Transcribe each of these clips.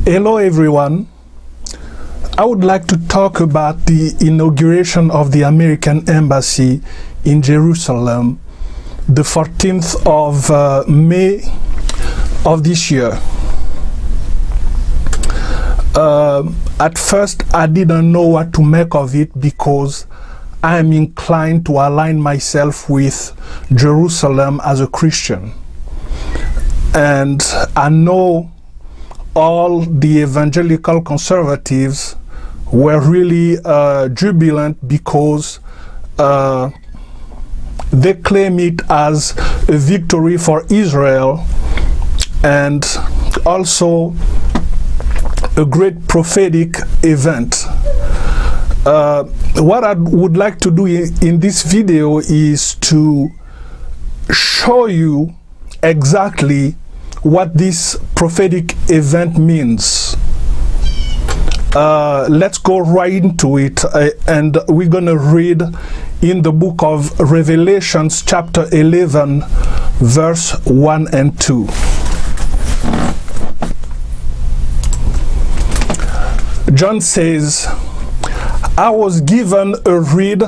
Hello everyone. I would like to talk about the inauguration of the American Embassy in Jerusalem, the 14th of May of this year. At first, I didn't know what to make of it because I am inclined to align myself with Jerusalem as a Christian. And I know all the evangelical conservatives were really jubilant because they claim it as a victory for Israel and also a great prophetic event. What I would like to do in this video is to show you exactly what this prophetic event means. Let's go right into it, and we're going to read in the book of Revelations chapter 11 verse 1 and 2. John says, I was given a reed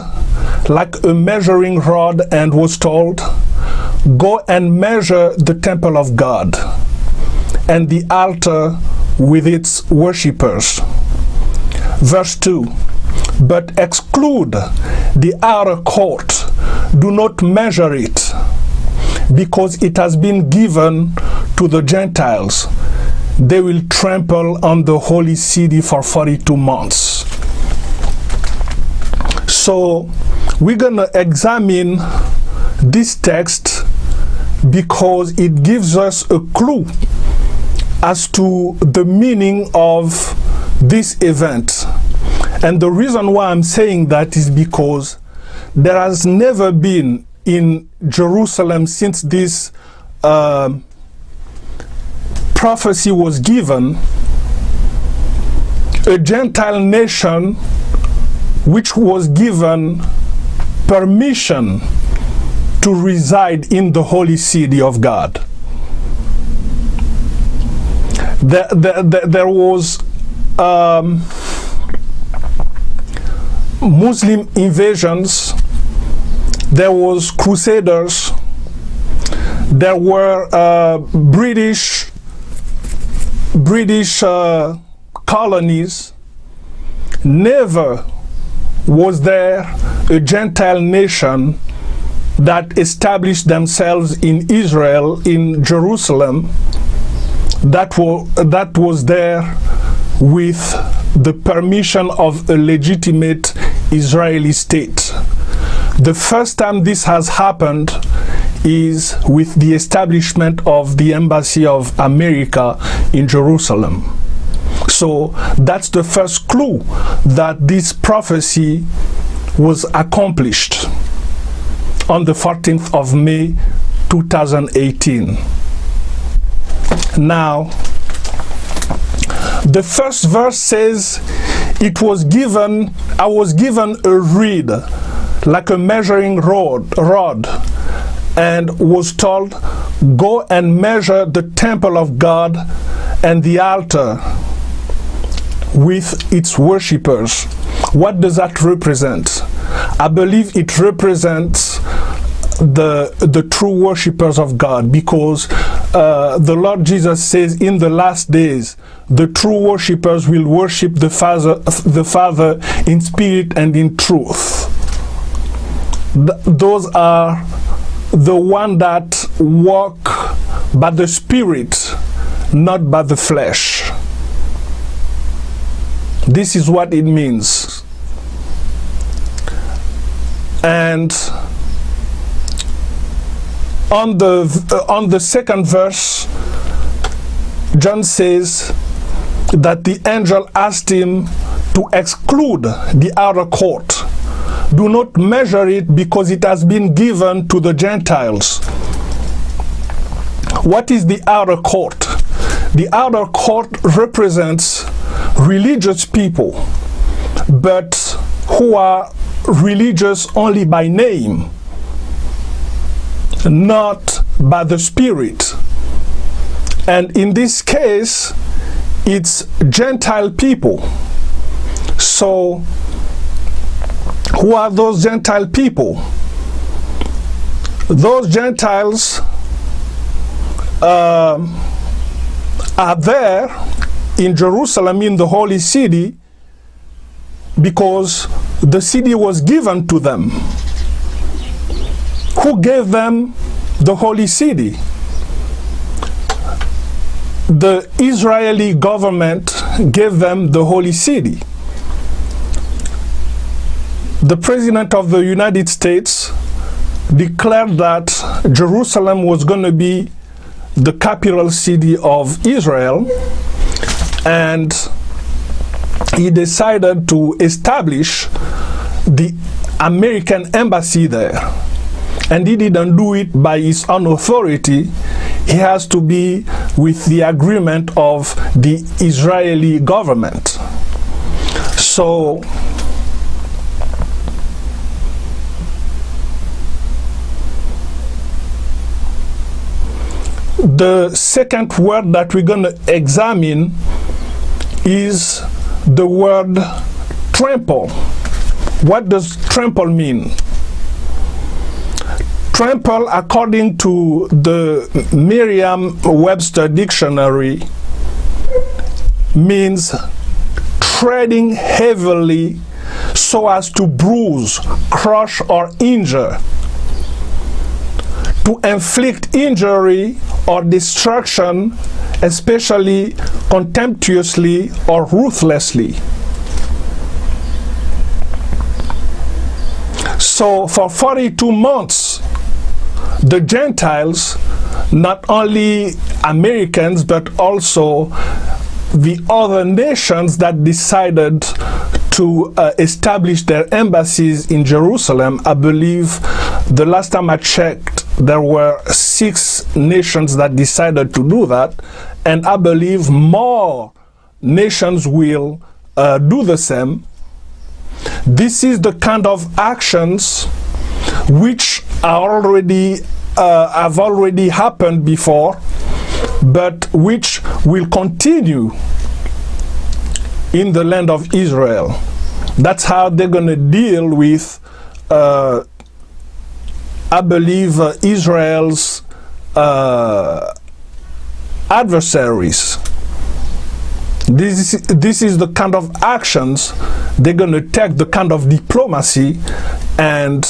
like a measuring rod and was told, go and measure the temple of God and the altar with its worshippers. Verse 2, but exclude the outer court, do not measure it, because it has been given to the Gentiles. They will trample on the holy city for 42 months. So we're going to examine this text because it gives us a clue as to the meaning of this event. And the reason why I'm saying that is because there has never been in Jerusalem, since this prophecy was given, a Gentile nation which was given permission to reside in the holy city of God. There was Muslim invasions, there was crusaders, there were British colonies. Never was there a Gentile nation that established themselves in Israel, in Jerusalem, that was there with the permission of a legitimate Israeli state. The first time this has happened is with the establishment of the Embassy of America in Jerusalem. So that's the first clue that this prophecy was accomplished on the 14th of May 2018. Now, the first verse says, I was given a reed like a measuring rod and was told, go and measure the temple of God and the altar with its worshippers. What does that represent? I believe it represents the true worshippers of God, because the Lord Jesus says in the last days the true worshippers will worship the Father in spirit and in truth. Those are the one that walk by the Spirit, not by the flesh. This is what it means. And on the second verse, John says that the angel asked him to exclude the outer court. Do not measure it because it has been given to the Gentiles. What is the outer court? The outer court represents religious people, but who are religious only by name, not by the Spirit. And in this case, it's Gentile people. So, who are those Gentile people? Those Gentiles are there in Jerusalem, in the holy city, because the city was given to them. Who gave them the holy city? The Israeli government gave them the holy city. The President of the United States declared that Jerusalem was going to be the capital city of Israel, and he decided to establish the American embassy there. And he didn't do it by his own authority. He has to be with the agreement of the Israeli government. So, the second word that we're going to examine is the word trample. What does trample mean? Trample, according to the Merriam-Webster dictionary, means treading heavily so as to bruise, crush, or injure. To inflict injury or destruction, especially contemptuously or ruthlessly. So for 42 months, the Gentiles, not only Americans, but also the other nations that decided to establish their embassies in Jerusalem, I believe the last time I checked, there were 6 nations that decided to do that, and I believe more nations will do the same. This is the kind of actions which are already have already happened before, but which will continue in the land of Israel. That's how they're going to deal with, I believe, Israel's adversaries. This is the kind of actions they're going to take, the kind of diplomacy, and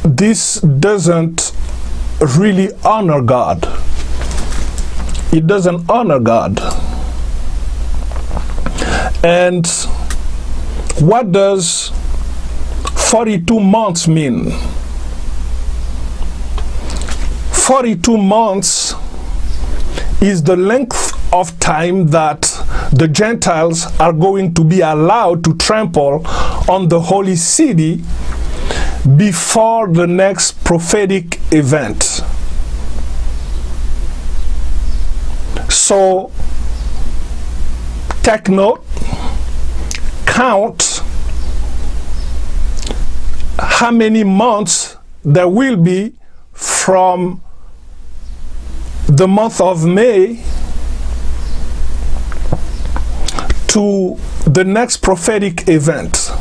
this doesn't really honor God. It doesn't honor God. And what does 42 months mean? 42 months is the length of time that the Gentiles are going to be allowed to trample on the holy city before the next prophetic event. So, take note, count how many months there will be from the month of May to the next prophetic event.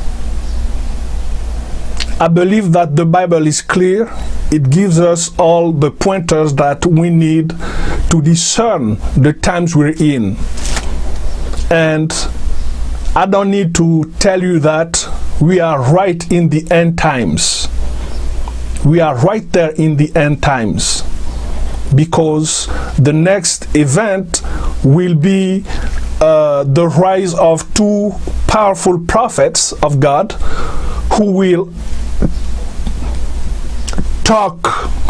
I believe that the Bible is clear. It gives us all the pointers that we need to discern the times we're in. And I don't need to tell you that we are right in the end times. We are right there in the end times, because the next event will be the rise of 2 powerful prophets of God who will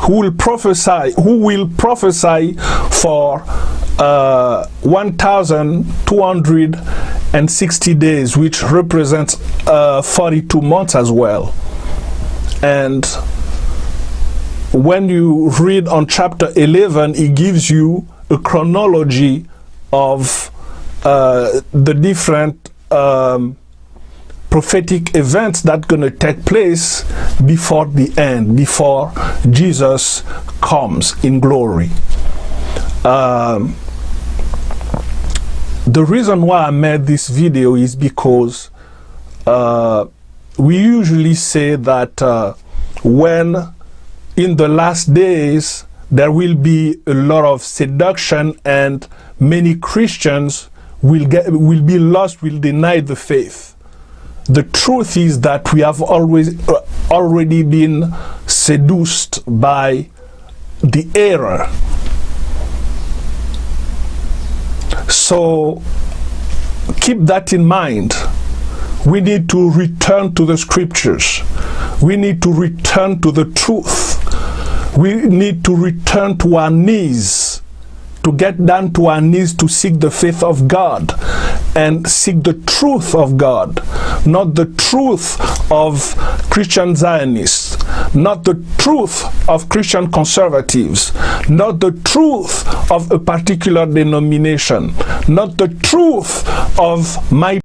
who will prophesy for 1,260 days, which represents 42 months as well. And when you read on chapter 11, it gives you a chronology of the different prophetic events that are going to take place before the end, before Jesus comes in glory. The reason why I made this video is because we usually say that when in the last days there will be a lot of seduction and many Christians will be lost, will deny the faith. The truth is that we have already been seduced by the error. So keep that in mind. We need to return to the scriptures. We need to return to the truth. We need to return to our knees, to get down to our knees to seek the faith of God and seek the truth of God, not the truth of Christian Zionists, not the truth of Christian conservatives, not the truth of a particular denomination, not the truth of my